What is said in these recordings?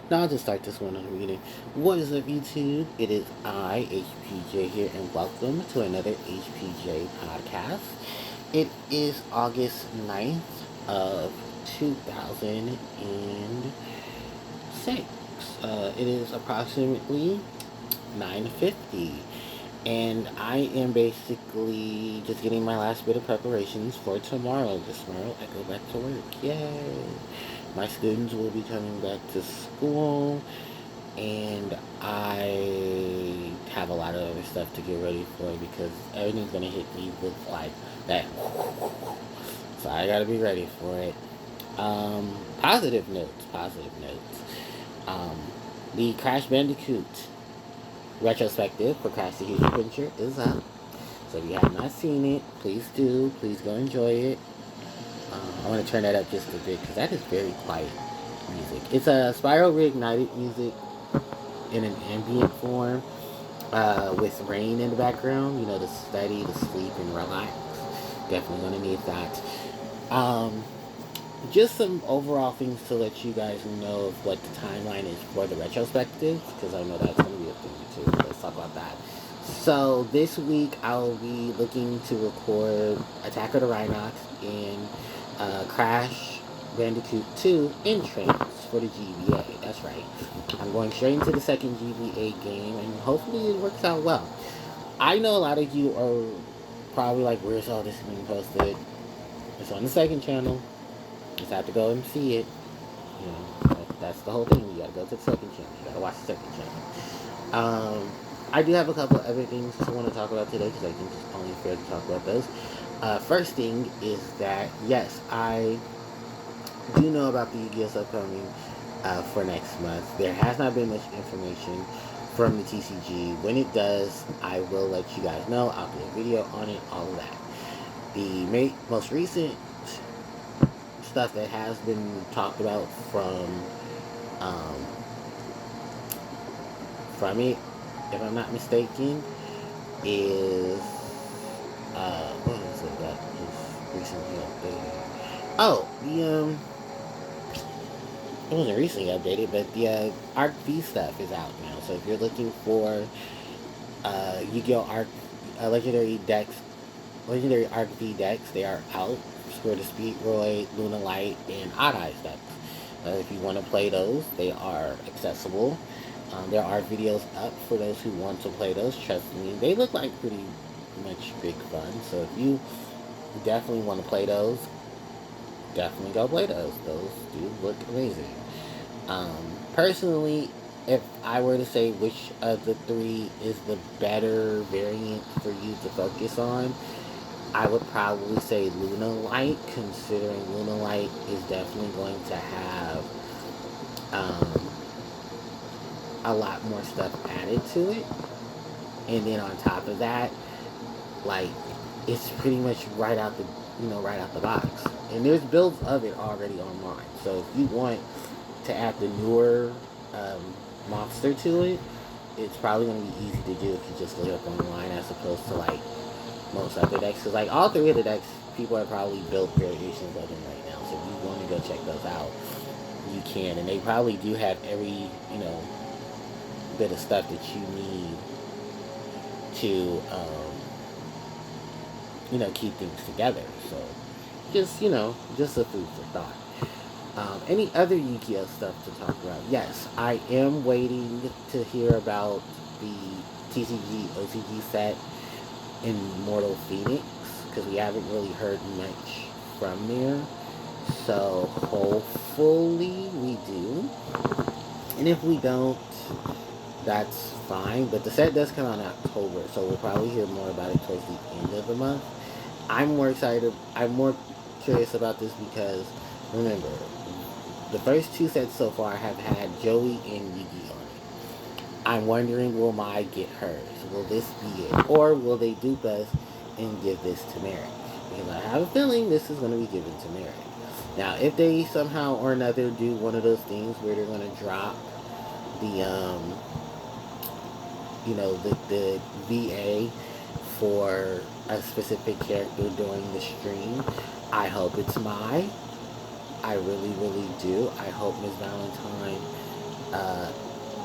Now I'll just start this one on reading. What is up, YouTube? It is I, HPJ here, and welcome to another HPJ Podcast. It is August 9th of 2006. It is approximately 9:50. And I am basically just getting my last bit of preparations for tomorrow. This tomorrow I go back to work. Yay! My students will be coming back to school, and I have a lot of other stuff to get ready for because everything's gonna hit me with like that. So I gotta be ready for it. Positive notes. Positive notes. Um, the Crash Bandicoot retrospective for Crash the Huge Adventure is up. So if you have not seen it, please do. Please go enjoy it. I want to turn that up just a bit because that is very quiet music. It's a spiral reignited music in an ambient form with rain in the background. You know, to study, to sleep, and relax. Definitely going to need that. Um, just some overall things to let you guys know of what the timeline is for the retrospective because I know that's going to be a thing too. Let's talk about that. So this week I'll be looking to record Attack of the Rhinox and Crash Bandicoot 2 entrance for the GBA. That's right. I'm going straight into the second GBA game and hopefully it works out well. I know a lot of you are probably like, where's all this being posted? It's on the second channel. You just have to go and see it. You know, that's the whole thing. You gotta go to the second channel. You gotta watch the second channel. I do have a couple of other things I want to talk about today because I think it's only fair to talk about those. First thing is that, yes, I do know about the Yu-Gi-Oh! Upcoming for next month. There has not been much information from the TCG. When it does, I will let you guys know. I'll do a video on it, all of that. The most recent stuff that has been talked about um, from it, if I'm not mistaken, is what is it that is recently updated? Oh, it wasn't recently updated, but the Arc V stuff is out now. So if you're looking for Yu-Gi-Oh! Legendary Arc V decks, they are out for the Speedroid, Luna Light, and Odd Eyes decks. If you want to play those, they are accessible. There are videos up for those who want to play those. Trust me, they look like pretty much big fun. So if you definitely want to play those, definitely go play those. Those do look amazing. Personally, if I were to say which of the three is the better variant for you to focus on, I would probably say Luna Light, considering Luna Light is definitely going to have um, a lot more stuff added to it. And then on top of that, like, it's pretty much right out the box. And there's builds of it already online. So if you want to add the newer monster to it, it's probably going to be easy to do if you just look up online as opposed to like most other decks. Because like all three of the decks, people have probably built variations of them right now. So if you want to go check those out, you can. And they probably do have every, bit of stuff that you need to, keep things together. So just a food for thought. Any other Yu-Gi-Oh stuff to talk about? Yes, I am waiting to hear about the TCG OCG set in Mortal Phoenix because we haven't really heard much from there. So hopefully we do. And if we don't, that's fine. But the set does come out in October, so we'll probably hear more about it towards the end of the month. I'm more excited. I'm more curious about this because, remember, the first two sets so far have had Joey and Yugi on it. I'm wondering, will Mai get hers? Will this be it? Or will they dupe us and give this to Merrick? Because I have a feeling this is going to be given to Merrick. Now, if they somehow or another do one of those things where they're going to drop the, the VA for a specific character during the stream, I hope it's Mai. I really, really do. I hope Miss Valentine uh,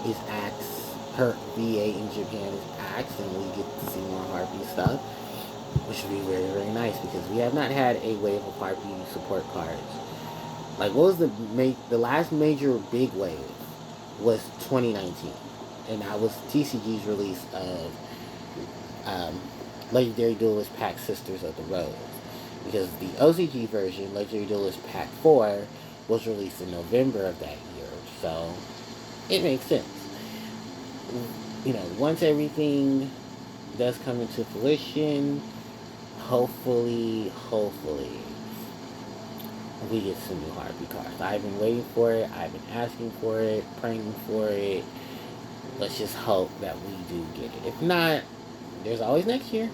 is axed, her VA in Japan is axed, and we get to see more Harpy stuff, which would be very, very nice because we have not had a wave of Harpy support cards. Like, what was the last major big wave was 2019, and that was TCG's release of um, Legendary Duelist Pack Sisters of the Rose. Because the OCG version, Legendary Duelist Pack 4, was released in November of that year. So, it makes sense. Once everything does come into fruition, hopefully, we get some new Harpy cards. I've been waiting for it. I've been asking for it, praying for it. Let's just hope that we do get it. If not, there's always next year.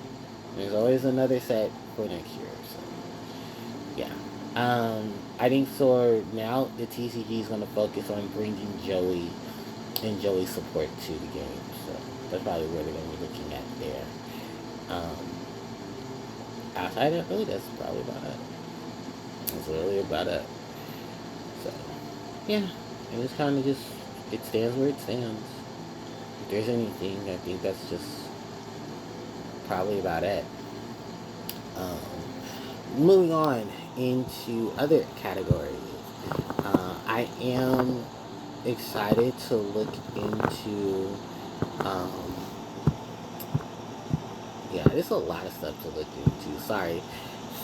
There's always another set for next year. So, yeah. I think so. Now the TCG is going to focus on bringing Joey and Joey's support to the game. So that's probably where they're going to be looking at there. Outside of that, that's probably about it. That's really about it. So, yeah. And it's kind of just, it stands where it stands. If there's anything, I think that's just probably about it. Moving on into other categories. I am excited to look into, there's a lot of stuff to look into. Sorry,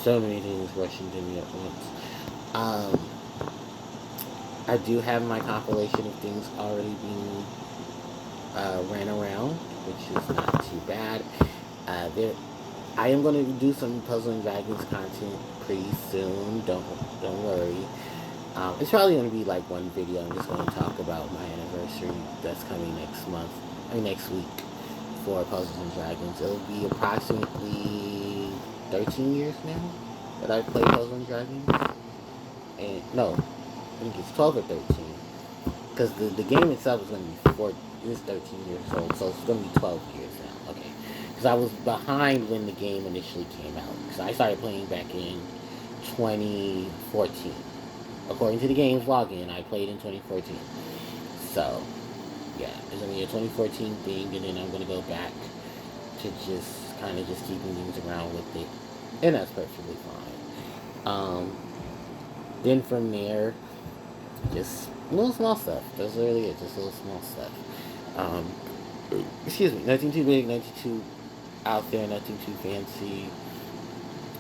so many things rushing to me at once. I do have my compilation of things already being ran around, which is not too bad. I am going to do some Puzzle and Dragons content pretty soon. Don't worry. It's probably going to be like one video. I'm just going to talk about my anniversary that's coming next week for Puzzles and Dragons. It'll be approximately 13 years now that I played Puzzles and Dragons. And no, I think it's 12 or 13. Because the game itself is going to be it's 13 years old, so it's going to be 12 years now. Okay. Because I was behind when the game initially came out. Because I started playing back in 2014. According to the game's login, I played in 2014. So, yeah, it's going to be a 2014 thing, and then I'm going to go back to just kind of just keeping things around with it. And that's perfectly fine. Then from there, just little small stuff. That's literally it, just little small stuff. Excuse me, nothing too big, nothing too out there, nothing too fancy.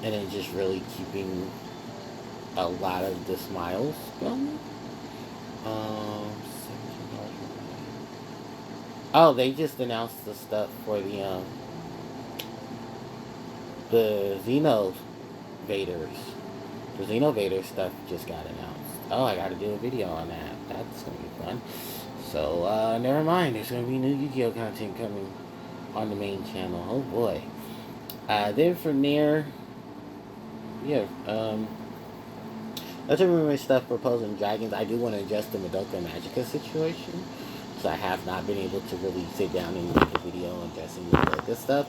And then just really keeping a lot of the smiles going. They just announced the stuff for the Xeno Vaders. The Xeno Vader stuff just got announced. Oh, I gotta do a video on that. That's gonna be fun. So, never mind. There's gonna be new Yu-Gi-Oh! Content coming on the main channel. Oh boy. Then from there, that's my stuff for Puzzle and Dragons. I do want to adjust the Madoka Magica situation. So I have not been able to really sit down and make a video on addressing the Madoka stuff.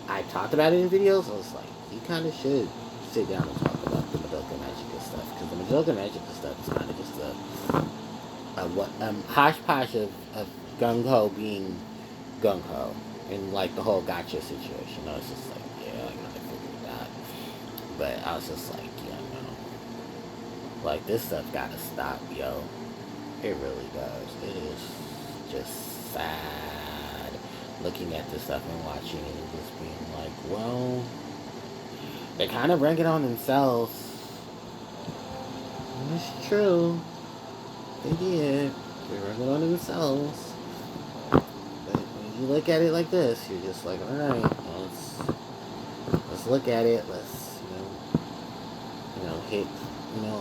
I talked about it in videos. I was like, you kind of should sit down and talk about the Madoka Magica stuff. Because the Madoka Magica stuff is kind of just a hodgepodge of gung-ho being gung-ho. And like the whole gotcha situation. I was just like, yeah, I gotta figure it out. But I was just like, yeah, no. Like, this stuff gotta stop, yo. It really does. It is just sad looking at this stuff and watching it and just being like, well, they kind of bring it on themselves. And it's true. They did. They bring it on themselves. But when you look at it like this, you're just like, alright, well, let's look at it. Let's, hit,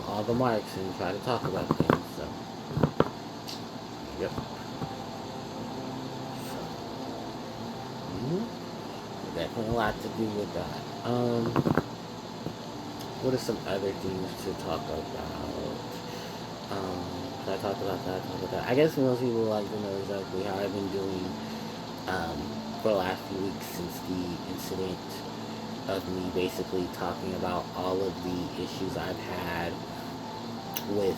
all the marks and try to talk about things. So, yep. Definitely a lot to do with that. What are some other things to talk about? Can I talk about that? I guess most people like to know exactly how I've been doing for the last few weeks since the incident of me basically talking about all of the issues I've had with,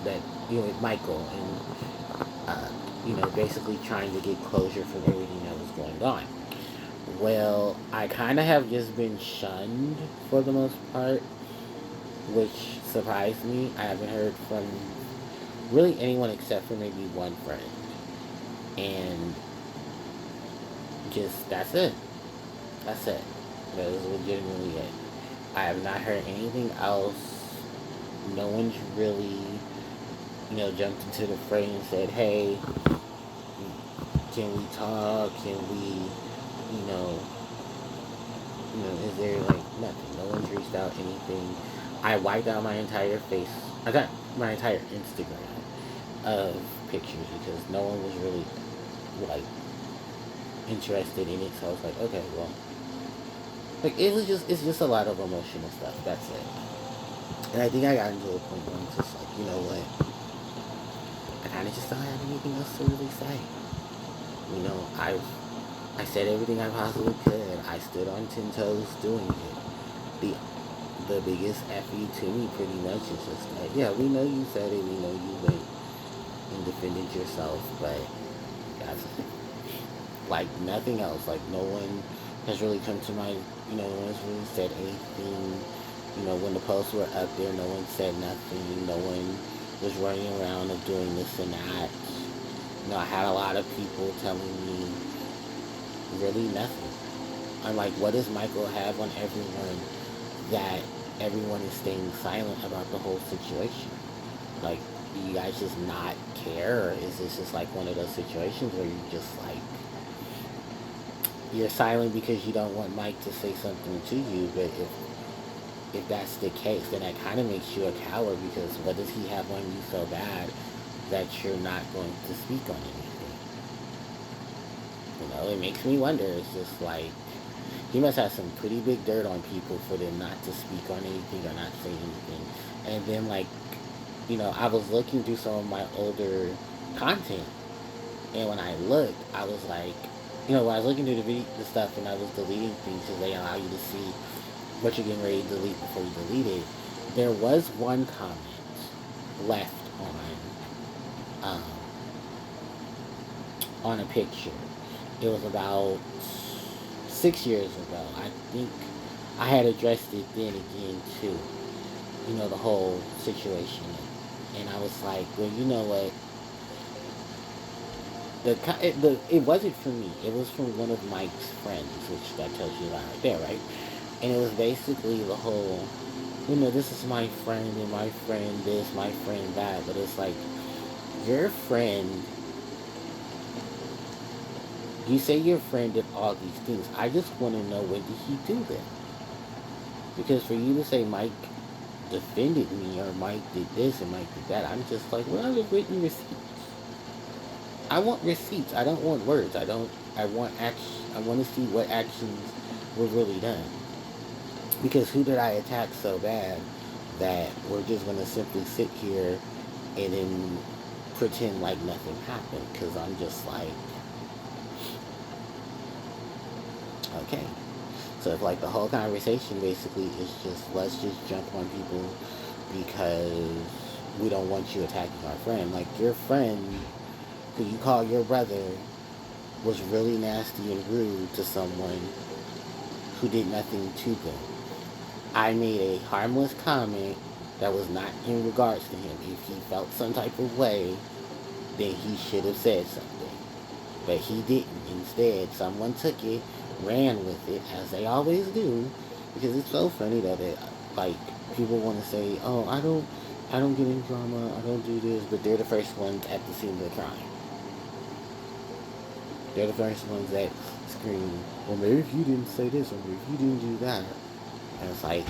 that with Michael, and basically trying to get closure from everything that was going on. Well, I kind of have just been shunned for the most part, which surprised me. I haven't heard from really anyone except for maybe one friend. And just, that's it. That's it. That is legitimately it. I have not heard anything else. No one's really, jumped into the fray and said, hey, can we talk? Can we, you know, is there like nothing? No one's reached out anything. I wiped out my entire face. I got my entire Instagram of pictures because no one was really like interested in it. So I was like, okay, well, like it's just a lot of emotional stuff. That's it. And I think I got into a point where I'm just like, you know what? I kind of just don't have anything else to really say. I said everything I possibly could. I stood on 10 toes doing it. The biggest FE to me pretty much is just like, yeah, we know you said it, we know you went and defended yourself, but that's it. Like nothing else. Like no one has really come to my, no one's really said anything. When the posts were up there, no one said nothing. No one was running around of doing this and that. I had a lot of people telling me really nothing. I'm like, what does Michael have on everyone that everyone is staying silent about the whole situation? Like, do you guys just not care? Or is this just like one of those situations where you just like, you're silent because you don't want Mike to say something to you, but if that's the case, then that kind of makes you a coward because what does he have on you so bad that you're not going to speak on anything? It makes me wonder. It's just like, he must have some pretty big dirt on people for them not to speak on anything or not say anything. And then like, I was looking through some of my older content, and when I looked, I was like, when I was looking through the stuff and I was deleting things because they allow you to see what you're getting ready to delete before you delete it, there was one comment left on a picture. It was about 6 years ago. I think I had addressed it then again too. The whole situation. And I was like, well, you know what? It wasn't from me. It was from one of Mike's friends, which that tells you a lot right there, right? And it was basically the whole, this is my friend and my friend this, my friend that. But it's like, your friend, you say your friend did all these things. I just want to know, when did he do them? Because for you to say Mike defended me or Mike did this and Mike did that, I'm just like, well, I've written receipts. I want receipts. I don't want words. I want action. I want to see what actions were really done. Because who did I attack so bad that we're just going to simply sit here and then pretend like nothing happened? Because I'm just like, okay. So if like the whole conversation basically is just, let's just jump on people because we don't want you attacking our friend. Like your friend, who you call your brother, was really nasty and rude to someone who did nothing to them. I made a harmless comment that was not in regards to him. If he felt some type of way, then he should have said something. But he didn't. Instead, someone took it, ran with it, as they always do, because it's so funny that like people want to say, oh, I don't get in drama, I don't do this, but they're the first ones at the scene of the crime. They're the first ones that scream, well, maybe if you didn't say this, or maybe if you didn't do that. And it's like,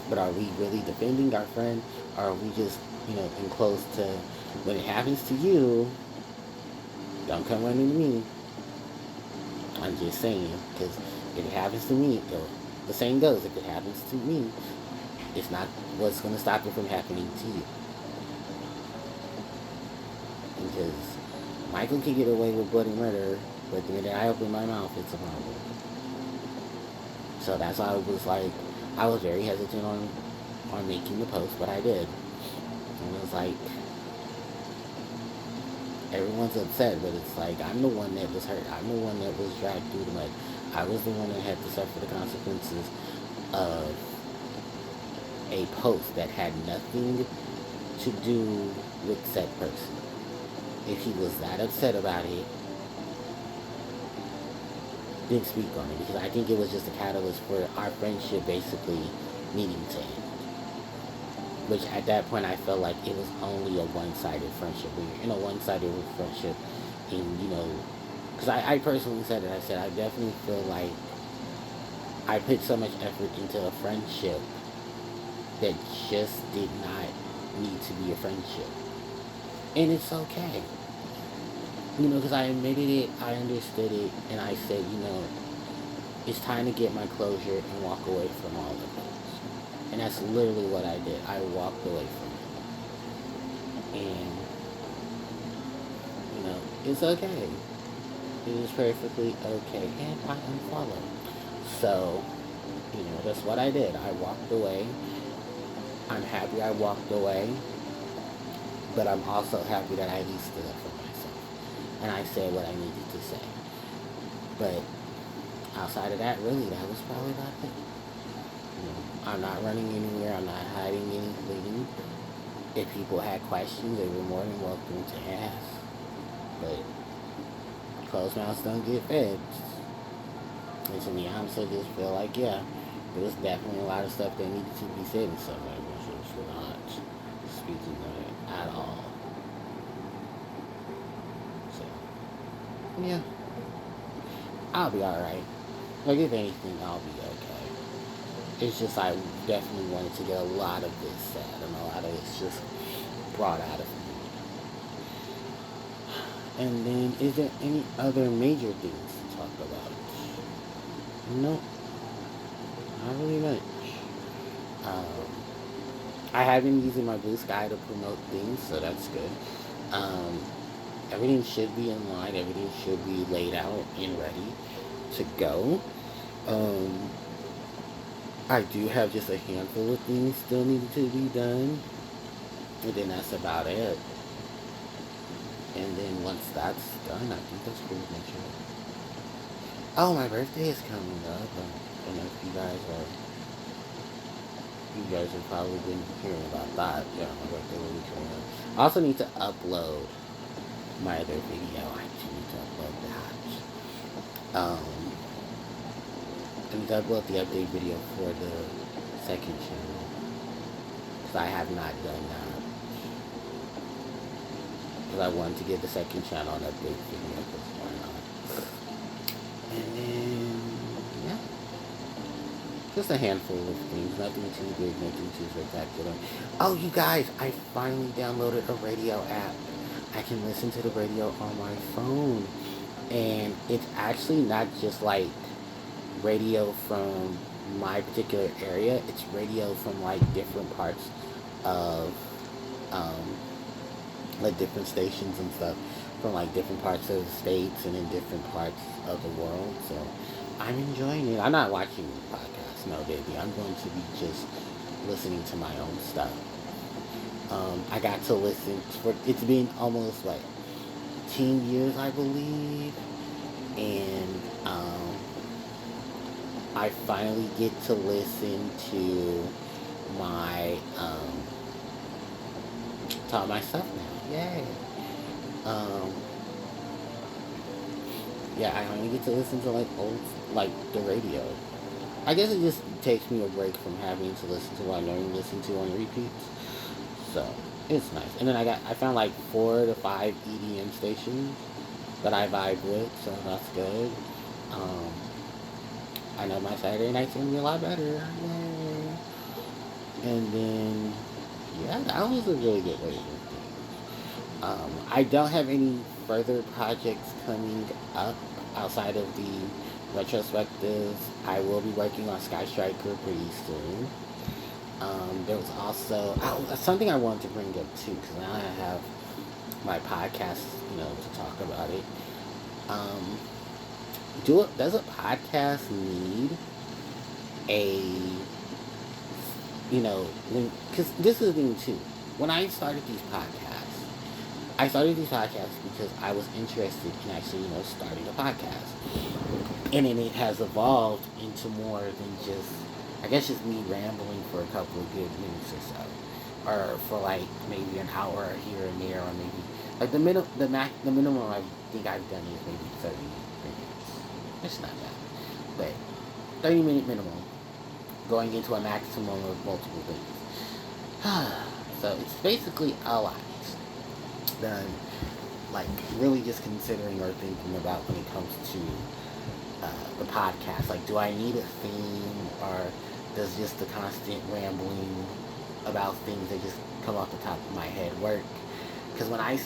but are we really defending our friend? Or are we just, enclosed to, when it happens to you, don't come running to me. I'm just saying, because if it happens to me, the saying goes, if it happens to me, it's not what's going to stop it from happening to you. Because Michael can get away with bloody murder, but the minute I open my mouth, it's a problem. So that's why I was like, I was very hesitant on on making the post, but I did. And it was like, everyone's upset, but it's like, I'm the one that was hurt. I'm the one that was dragged through the mud. I was the one that had to suffer the consequences of a post that had nothing to do with said person. If he was that upset about it, didn't speak on it, because I think it was just a catalyst for our friendship basically needing to end. Which at that point I felt like it was only a one-sided friendship. When you're in a one-sided friendship, and because I personally said it, I said I definitely feel like I put so much effort into a friendship that just did not need to be a friendship. And it's okay. Because I admitted it, I understood it, and I said, it's time to get my closure and walk away from all of it. And that's literally what I did. I walked away from it. And, it's okay. It is perfectly okay. And I unfollowed. So, that's what I did. I walked away. I'm happy I walked away. But I'm also happy that I at least stood up for myself. And I said what I needed to say. But outside of that, really, that was probably about it. I'm not running anywhere. I'm not hiding anything. If people had questions, they were more than welcome to ask. But closed mouths don't get fed. And to me, I also just feel like, yeah, there was definitely a lot of stuff that needed to be said in some relationships. We're not speaking on it at all. So, yeah. I'll be alright. Like, if anything, I'll be okay. It's just I definitely wanted to get a lot of this said, and a lot of it's just brought out of me. And then, is there any other major things to talk about? No, not really much. I have been using my Blue Sky to promote things, so that's good. Everything should be in line. Everything should be laid out and ready to go. I do have just a handful of things still needed to be done. And then that's about it. And then once that's done, I think that's pretty much it. Oh, my birthday is coming up. I don't know if you guys have probably been hearing about that. Yeah, my birthday will be coming up. I also need to upload my other video. I actually need to upload that. I need to upload the update video for the second channel, because I have not done that. Because I wanted to give the second channel an update video, because why not? And then, yeah. Just a handful of things. Nothing too big, nothing too spectacular. Oh, you guys, I finally downloaded a radio app. I can listen to the radio on my phone. And it's actually not just like radio from my particular area. It's radio from like different parts of like different stations and stuff from like different parts of the states and in different parts of the world. So I'm enjoying it. I'm not watching the podcast, no baby. I'm going to be just listening to my own stuff. I got to listen for, it's been almost like 10 years, I believe, and I finally get to listen to my stuff now. Yay. Yeah, I finally get to listen to like old, like the radio. I guess it just takes me a break from having to listen to what I normally listen to on repeats. So it's nice. And then I found like 4 to 5 EDM stations that I vibe with, so that's good. I know my Saturday night's gonna be a lot better. Yay. And then, yeah, that was a really good way to do things. I don't have any further projects coming up outside of the retrospectives. I will be working on Sky Striker pretty soon. There was also something I wanted to bring up too, because now I have my podcast, to talk about it. Does a podcast need a because this is the thing too. When I started these podcasts because I was interested in actually, starting a podcast. And then it has evolved into more than just, I guess, just me rambling for a couple of good minutes or so. Or for like maybe an hour here and there, or maybe, like the minimum I think I've done is maybe 30 minutes. It's not bad. But 30-minute minimum, going into a maximum of multiple things. So it's basically a lot done, like really just considering or thinking about when it comes to the podcast. Like, do I need a theme, or does just the constant rambling about things that just come off the top of my head work? Because when I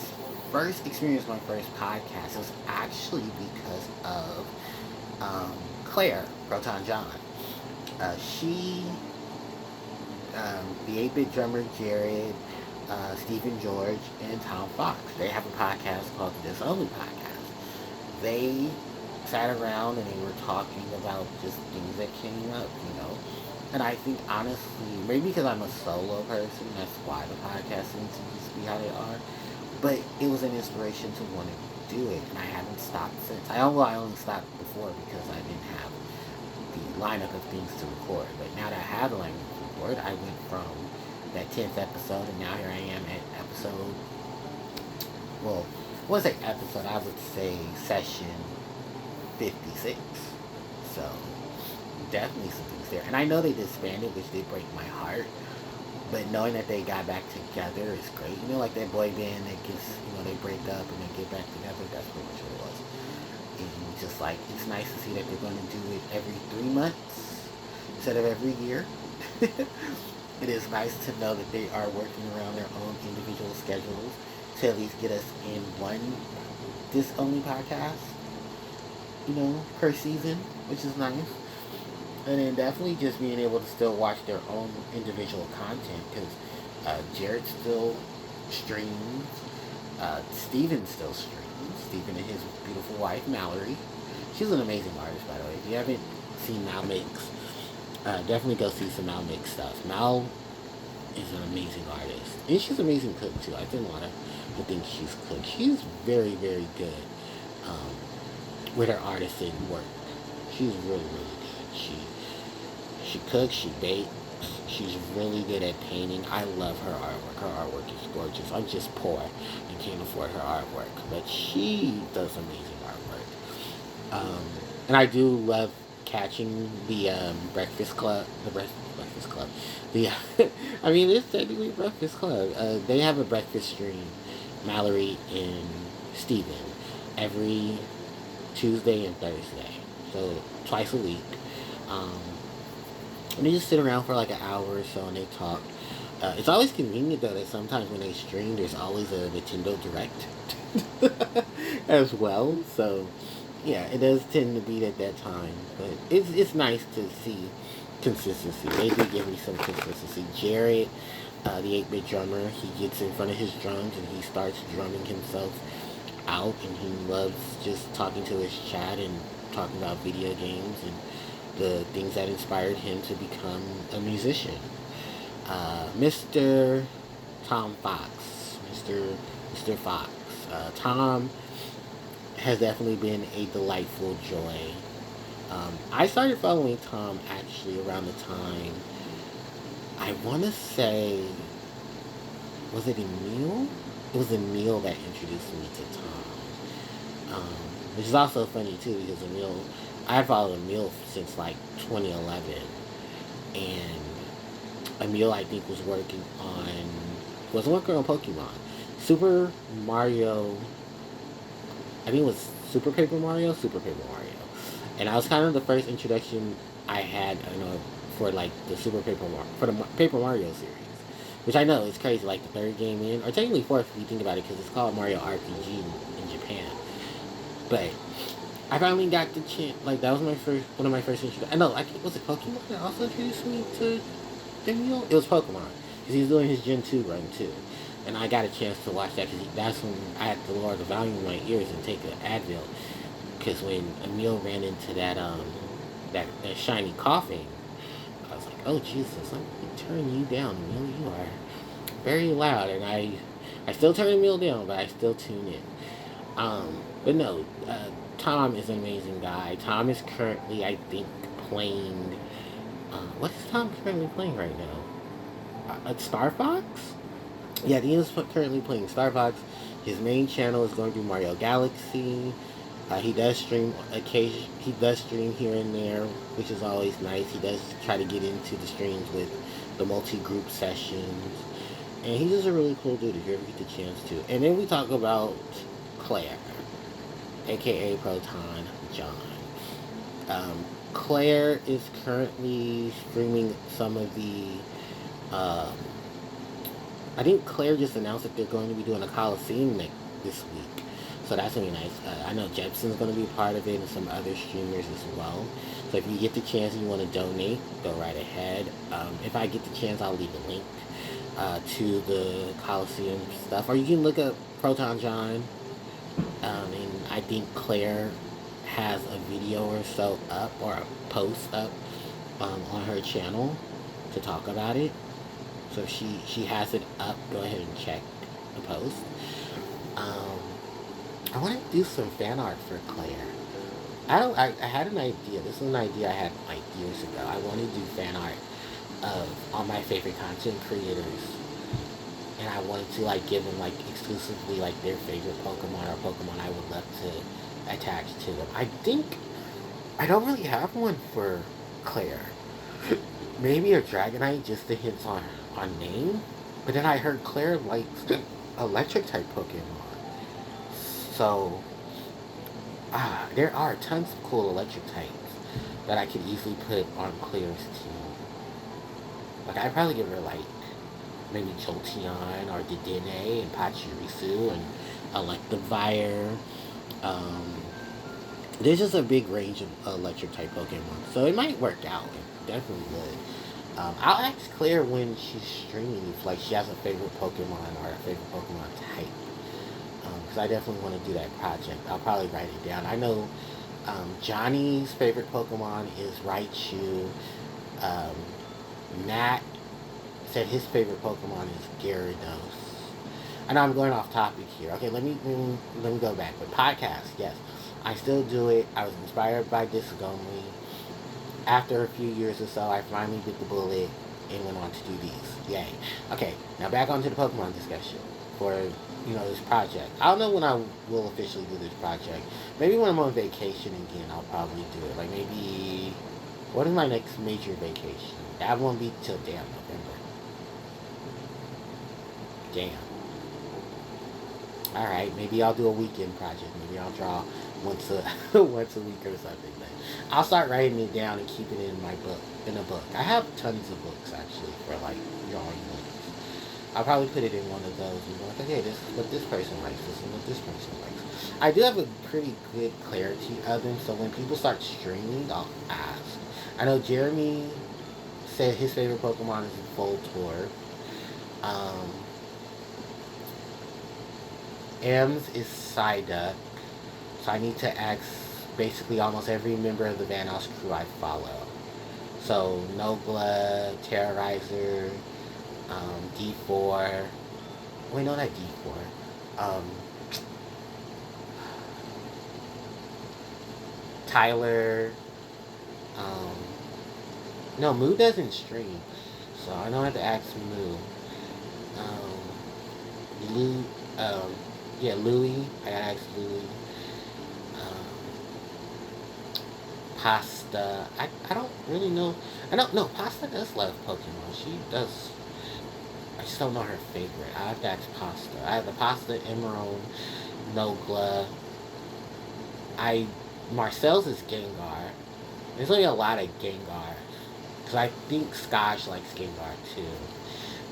first experienced my first podcast, it was actually because of Claire, Proton John. She, the 8-Bit Drummer, Jared, Stephen George, and Tom Fox. They have a podcast called the This Only Podcast. They sat around and they were talking about just things that came up, And I think, honestly, maybe because I'm a solo person, that's why the podcast seems to just be how they are. But it was an inspiration to want to do it, and I haven't stopped since. I only stopped before because I didn't have the lineup of things to record. But now that I have the lineup to record, I went from that 10th episode, and now here I am at episode, well, I wouldn't say episode, I would say session 56. So, definitely some things there. And I know they disbanded, which did break my heart, but knowing that they got back together is great. Like that boy band that gets, they break up and they get back together, that's pretty much what it was. And just like, it's nice to see that they're going to do it every 3 months instead of every year. It is nice to know that they are working around their own individual schedules to at least get us in one This Only podcast, per season, which is nice. And then definitely just being able to still watch their own individual content, because Jared still streams, Steven still streams, Steven and his beautiful wife, Mallory. She's an amazing artist, by the way. If you haven't seen Mal Mix, definitely go see some Mal Mix stuff. Mal is an amazing artist. And she's an amazing cook, too. I didn't want to think she's cooked. She's very, very good with her artisan work. She's really, really good. She cooks, she bakes, she's really good at painting. I love her artwork. Her artwork is gorgeous. I'm just poor and can't afford her artwork, but she does amazing artwork. And I do love catching the Breakfast Club, I mean, it's technically Breakfast Club. They have a breakfast stream, Mallory and Steven, every Tuesday and Thursday, so twice a week. And they just sit around for like an hour or so and they talk. It's always convenient though that sometimes when they stream, there's always a Nintendo Direct as well. So yeah, it does tend to be at that time, but it's nice to see consistency. They do give me some consistency. Jared, the 8-Bit Drummer, he gets in front of his drums and he starts drumming himself out, and he loves just talking to his chat and talking about video games and the things that inspired him to become a musician. Mr. Tom Fox, Mr. Fox. Tom has definitely been a delightful joy. I started following Tom actually around the time, I want to say, was it Emil? It was Emil that introduced me to Tom. Which is also funny too, because I followed Emil since like 2011. And Emil, I think, wasn't working on Pokemon. Super Mario, I think it was Super Paper Mario. And that was kind of the first introduction I had, for like the for the Paper Mario series. Which I know is crazy, like the third game in, or technically fourth if you think about it, because it's called Mario RPG in Japan. But I finally got the chance, like that was one of my first introductions. I know, was it Pokemon that also introduced me to Emil? It was Pokemon, because he was doing his Gen 2 run too. And I got a chance to watch that, because that's when I had to lower the volume in my ears and take an Advil. Because when Emil ran into that shiny coughing, I was like, oh Jesus, I'm gonna turn you down, Emil. You are very loud, and I still turn Emil down, but I still tune in. But no, Tom is an amazing guy. Tom is currently, I think, playing. What is Tom currently playing right now? Star Fox? Yeah, he is currently playing Star Fox. His main channel is going through Mario Galaxy. He does stream occasion. He does stream here and there, which is always nice. He does try to get into the streams with the multi-group sessions, and he's just a really cool dude if you ever get the chance to. And then we talk about Claire, aka Proton John. Claire is currently streaming some of the. Um, I think Claire just announced that they're going to be doing a Coliseum this week. So that's going to be nice. I know Jepson's going to be part of it and some other streamers as well. So if you get the chance and you want to donate, go right ahead. If I get the chance, I'll leave a link to the Coliseum stuff. Or you can look up Proton John. And I think Claire has a video or so up, or a post up on her channel to talk about it. So if she has it up, go ahead and check the post. I want to do some fan art for Claire. I had an idea. This is an idea I had like years ago. I want to do fan art of all my favorite content creators, and I wanted to like give them like exclusively like their favorite Pokemon or Pokemon I would love to attach to them. I think I don't really have one for Claire. Maybe a Dragonite, just the hints on name. But then I heard Claire likes electric type Pokemon. So there are tons of cool electric types that I could easily put on Claire's team. Like I'd probably give her like maybe Jolteon or Dedenne and Pachirisu and Electivire. There's just a big range of electric type Pokemon, so it might work out. It definitely would. I'll ask Claire when she's streaming if like she has a favorite Pokemon or a favorite Pokemon type, because I definitely want to do that project. I'll probably write it down. I know Johnny's favorite Pokemon is Raichu. Um, Nat said his favorite Pokemon is Gyarados. I know I'm going off topic here. Okay, let me go back. But podcast, yes, I still do it. I was inspired by Discovery. After a few years or so, I finally bit the bullet and went on to do these. Yay. Okay, now back onto the Pokemon discussion for this project. I don't know when I will officially do this project. Maybe when I'm on vacation again, I'll probably do it. Like maybe, what is my next major vacation? That won't be till damn November. Damn. Alright, maybe I'll do a weekend project. Maybe I'll draw once a once a week or something. But I'll start writing it down and keep it in a book. I have tons of books actually for like drawing books. I'll probably put it in one of those and be like, okay, this is what this person likes, this is what this person likes. I do have a pretty good clarity of them, so when people start streaming, I'll ask. I know Jeremy said his favorite Pokemon is Voltorb. M's is Psyduck. So I need to ask basically almost every member of the Vanoss crew I follow. So Nogla, Terrorizer, D4. Wait, no, not D4. Tyler. No, Moo doesn't stream. So I don't have to ask Moo. Lou, Louie. I gotta ask Louie. Pasta. I don't really know. I don't know. Pasta does love Pokemon. She does. I just don't know her favorite. I have to ask Pasta. I have the Pasta, Emerald, Nogla. Marcel's is Gengar. There's only a lot of Gengar. Because I think Scotch likes Gengar too.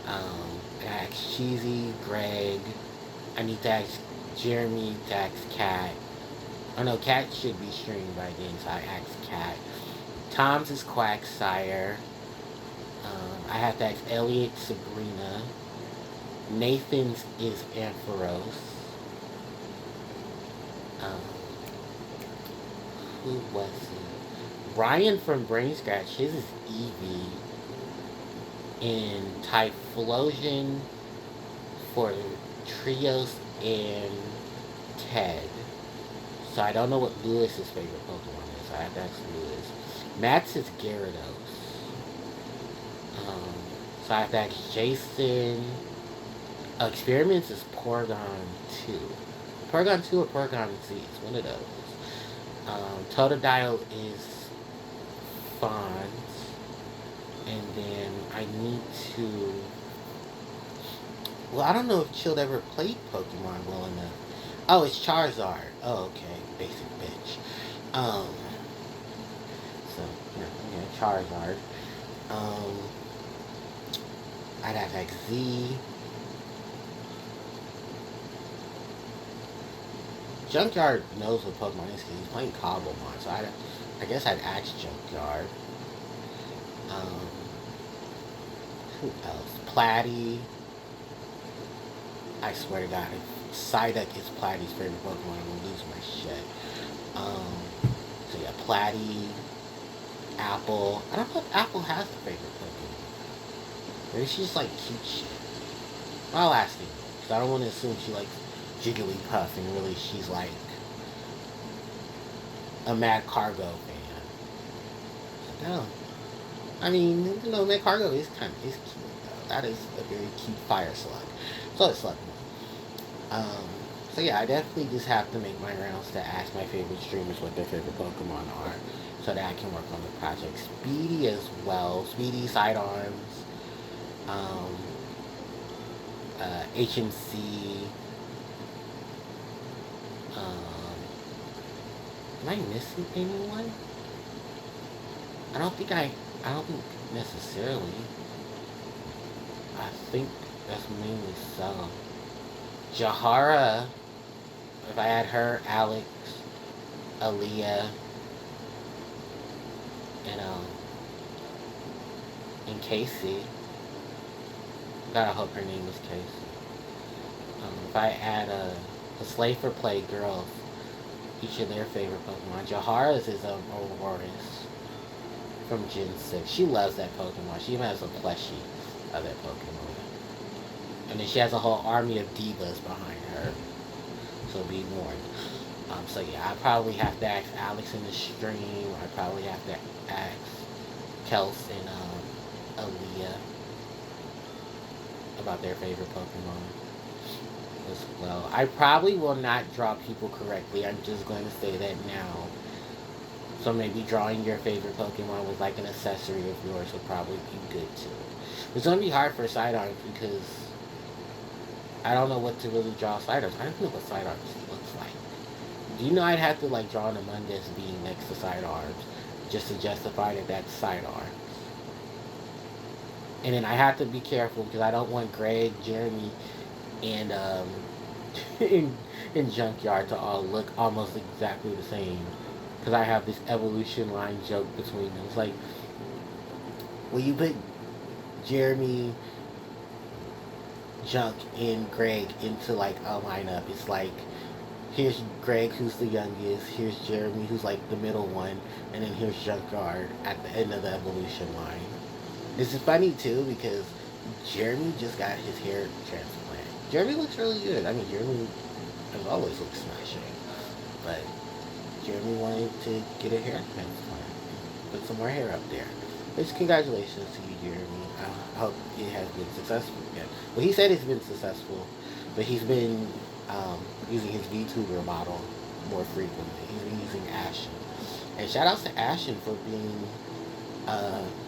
I asked Cheesy, Greg. I need to ask Jeremy, to ask Cat. Oh no, Cat should be streaming by then, so I asked Cat. Tom's is Quagsire. I have to ask Elliot, Sabrina. Nathan's is Ampharos. Who was it? Ryan from Brain Scratch, his is Eevee. in Typhlosion for Trios and Ted. So I don't know what Lewis's favorite Pokemon is. So I have to ask Lewis. Matt's is Gyarados. Um, so I have to ask Jason. Experiments is Porygon 2. Porygon 2 or Porygon Z. It's one of those. Totodile is Fonz. And then I need to. Well, I don't know if Chilled ever played Pokemon well enough. Oh, it's Charizard. Oh, okay. Basic bitch. Um, so, yeah, Charizard. Um, I'd have like Z. Junkyard knows what Pokemon is because he's playing Cobblemon, so I guess I'd ask Junkyard. Um, who else? Platy. I swear to God, if Psyduck is Platy's favorite Pokemon, I'm gonna lose my shit. So yeah, Platy, Apple. I don't know if Apple has a favorite Pokemon. Maybe she's like cute shit. I'll ask you, because I don't want to assume she likes Jigglypuff and really she's like a Mad Cargo fan. No. I mean, Mad Cargo is cute though. That is a very cute fire slug. So it's Slugma. Um, so yeah, I definitely just have to make my rounds to ask my favorite streamers what their favorite Pokemon are, so that I can work on the project. Speedy as well. Speedy, Sidearms, um, HMC. Um, am I missing anyone? I don't think I don't think necessarily. I think that's mainly so. Jahara, if I add her, Alex, Aaliyah, and Casey. Gotta hope her name is Casey. If I add a Slay for Play girls, each of their favorite Pokemon. Jahara's is Aurorus from Gen 6. She loves that Pokemon. She even has a plushie of that Pokemon. And then she has a whole army of divas behind her. So be warned. So yeah, I probably have to ask Alex in the stream. I probably have to ask Kels and Aaliyah about their favorite Pokemon as well. I probably will not draw people correctly. I'm just going to say that now. So maybe drawing your favorite Pokemon with like an accessory of yours would probably be good too. It's going to be hard for Sidearms because I don't know what to really draw Sidearms. I don't know what Sidearms looks like. Do you know I'd have to like draw an Among Us being next to Sidearms just to justify that that's Sidearms? And then I have to be careful because I don't want Greg, Jeremy, and in Junkyard to all look almost exactly the same. Because I have this evolution line joke between them. It's like, when you put Jeremy, Junk, and Greg into like a lineup, it's like, here's Greg, who's the youngest, here's Jeremy, who's like the middle one, and then here's Junkyard at the end of the evolution line. This is funny too because Jeremy just got his hair transplant. Jeremy looks really good. I mean, Jeremy has always looked smashing. But Jeremy wanted to get a hair transplant. Put some more hair up there. Which, congratulations to you, Jeremy. I hope it has been successful. Yeah. Well, he said it's been successful, but he's been using his VTuber model more frequently. He's been using Ashen. And shout outs to Ashen for being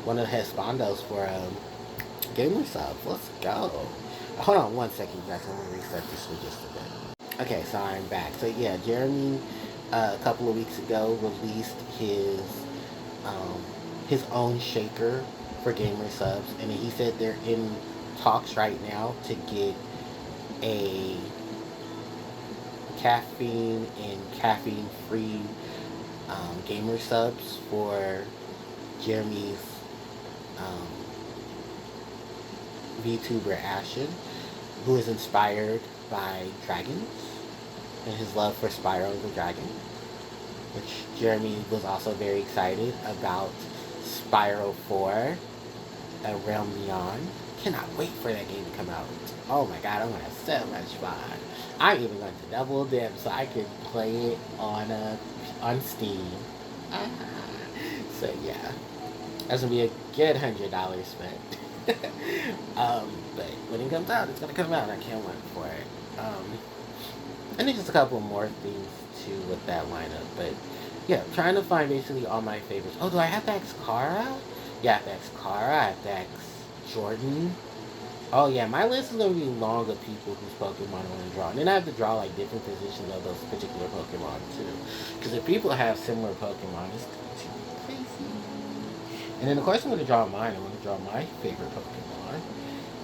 one of the Hespondos for Gamer Subs. Let's go. Hold on one second, you guys. I'm going to reset this for just a bit. Okay, so I'm back. So yeah, Jeremy a couple of weeks ago released his own shaker for Gamer Subs, and he said they're in talks right now to get a caffeine and caffeine free Gamer Subs for Jeremy's VTuber Ashen, who is inspired by dragons and his love for Spyro the Dragon, which Jeremy was also very excited about Spyro 4 A Realm Beyond. Cannot wait for that game to come out. Oh my god, I'm gonna have so much fun. I'm even going to double dip so I can play it on Steam. Ah. So yeah, that's gonna be a good $100 spent. But when it comes out, it's gonna come out. I can't wait for it. And there's just a couple more things too with that lineup. But yeah, trying to find basically all my favorites. Oh, do I have to ask Kara? Yeah, I have to ask Kara. I have to ask Jordan. Oh yeah, my list is gonna be long of people whose Pokemon I want to draw, and then I have to draw like different positions of those particular Pokemon too. Because if people have similar Pokemon, it's going to be crazy. And then of course I'm gonna draw mine. I'm gonna draw my favorite Pokemon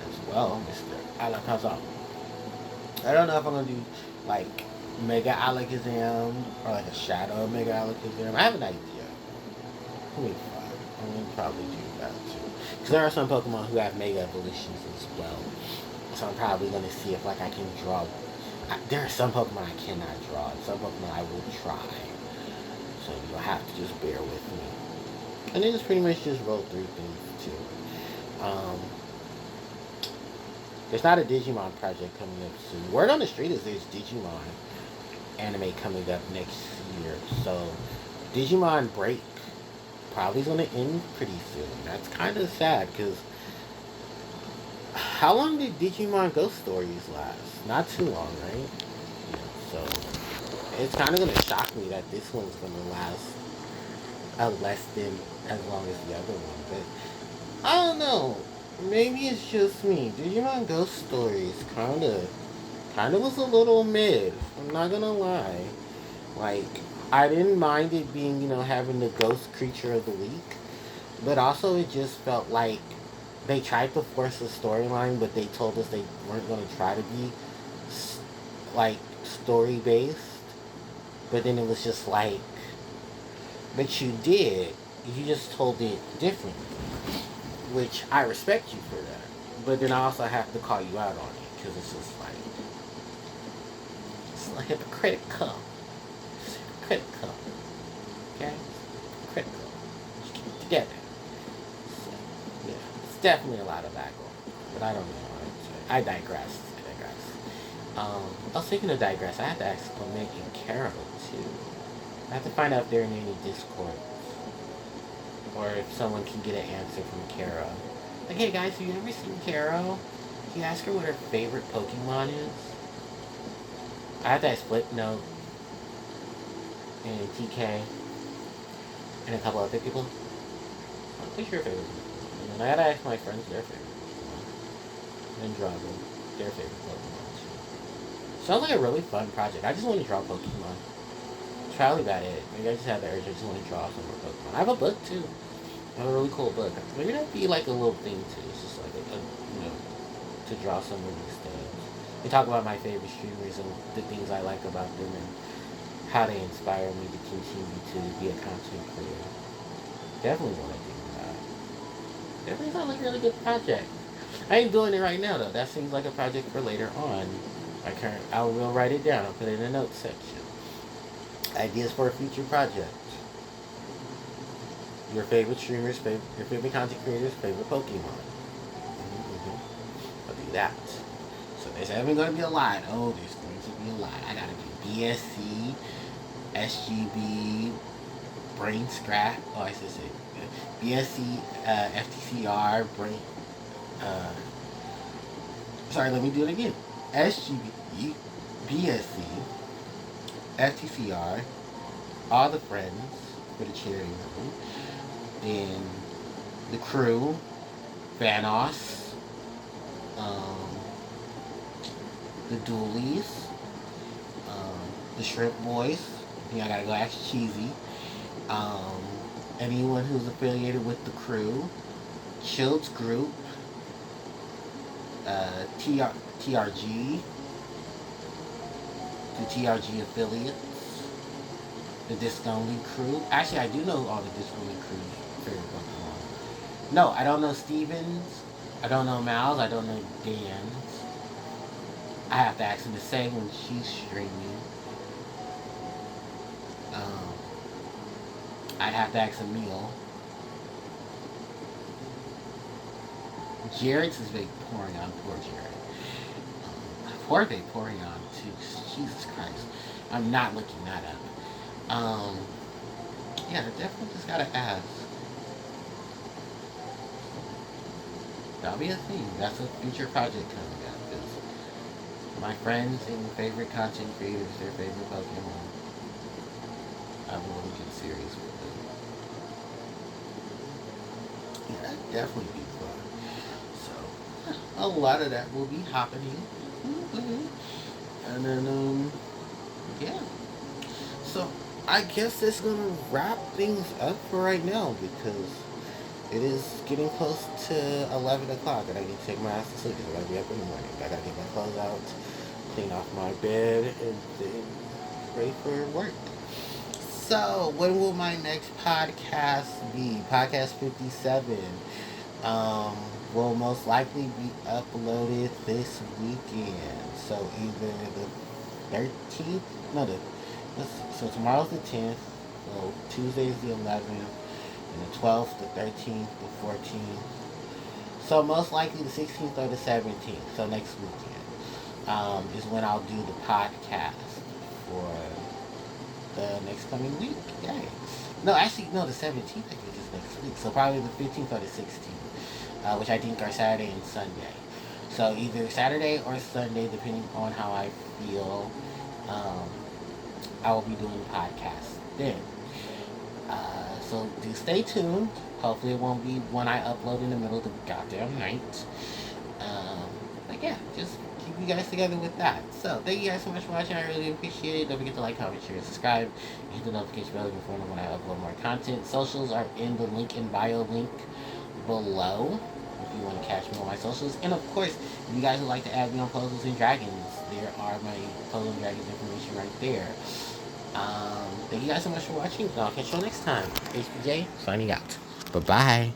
as well, Mr. Alakazam. I don't know if I'm gonna do like Mega Alakazam or like a Shadow Mega Alakazam. I have an idea. It'll be fun. I'm gonna probably do that too. Because there are some Pokemon who have Mega Evolutions as well. So I'm probably gonna see if like I can draw. There are some Pokemon I cannot draw, and some Pokemon I will try. So you'll have to just bear with me. And then just pretty much just roll through things too. There's not a Digimon project coming up soon. Word on the street is there's Digimon anime coming up next year. So Digimon Break probably going to end pretty soon. That's kind of sad because how long did Digimon Ghost Stories last? Not too long, right? Yeah, so it's kind of going to shock me that this one's going to last less than as long as the other one. But I don't know. Maybe it's just me. Digimon Ghost Stories kind of was a little mid. I'm not gonna lie. Like, I didn't mind it being, having the ghost creature of the week, but also it just felt like they tried to force a storyline, but they told us they weren't gonna try to be like story based. But then it was just like, but you did. You just told it differently, which I respect you for that. But then I also have to call you out on it because it's just like it's like hypocritical. It's hypocritical. Okay? Hypocritical. Just keep it together. So, yeah, it's definitely a lot of that going. But I don't know. I digress. Speaking of digress, I have to ask Clement and Carol too. I have to find out if they're in any Discord. Or if someone can get an answer from Kara. Like, hey guys, have you ever seen Kara? Can you ask her what her favorite Pokemon is? I have to ask Flipnote and TK and a couple other people. What's your favorite Pokemon? And then I gotta ask my friends their favorite Pokemon. And Drago, their favorite Pokemon too. Sounds like a really fun project. I just want to draw Pokemon. It's probably about it. Maybe I just have the urge. I just want to draw some more Pokemon. I have a book too. I have a really cool book. Maybe that'd be like a little thing too. It's just like to draw some of these things. We talk about my favorite streamers and the things I like about them and how they inspire me to continue to be a content creator. Definitely want to do that. Definitely sounds like a really good project. I ain't doing it right now though. That seems like a project for later on. I will write it down. I'll put it in the notes section. Ideas for a future project. Your favorite streamers, your favorite content creators, favorite Pokemon. I'll do that. So there's even going to be a lot. Oh, there's going to be a lot. I gotta do BSC, SGB, Brain Scrap. Oh, I should say BSC, FTCR, Brain. Sorry, let me do it again. SGB, BSC, FTCR, all the friends for the charity room, then the crew, Vanos, the Doolies, the Shrimp Boys. I think I gotta go ask Cheesy. Anyone who's affiliated with the crew, Child's Group, TRG, the TRG affiliates, the Disc Only crew. Actually, I do know all the Disc Only crew's favorite Pokemon. No, I don't know Stevens. I don't know Miles. I don't know Dan's. I have to ask him to say when she's streaming. I'd have to ask Emil. Jared's is big pouring on. Poor Jared. Poor babe pouring on too. Jesus Christ. I'm not looking that up. Yeah, I definitely just gotta ask. That'll be a thing. That's a future project coming up. Is my friends and favorite content creators, their favorite Pokemon. I'm really get serious with it. Yeah, that'd definitely be fun. So, a lot of that will be happening. And then, yeah. So, I guess that's gonna wrap things up for right now because it is getting close to 11 o'clock and I need to take my ass to sleep because I gotta be up in the morning. I gotta get my clothes out, clean off my bed, and then ready for work. So, when will my next podcast be? Podcast 57 um, will most likely be uploaded this weekend. So, either the 13th, no, so tomorrow's the 10th, so Tuesday's the 11th, and the 12th, the 13th, the 14th. So, most likely the 16th or the 17th, so next weekend, is when I'll do the podcast for the next coming week. Yay. No, actually, no, the 17th I think is next week. So probably the 15th or the 16th, which I think are Saturday and Sunday. So either Saturday or Sunday, depending on how I feel, um, I will be doing the podcast then. So do stay tuned. Hopefully it won't be one I upload in the middle of the goddamn night. But yeah, just keep you guys together with that. So thank you guys so much for watching. I really appreciate it. Don't forget to like, comment, share, subscribe, and hit the notification bell to be informed when I upload more content. Socials are in the link in bio link below if you want to catch me on my socials. And of course, if you guys would like to add me on Puzzles and Dragons, there are my Puzzles and Dragons information right there. Thank you guys so much for watching, and I'll catch you all next time. HPJ signing out. Bye bye.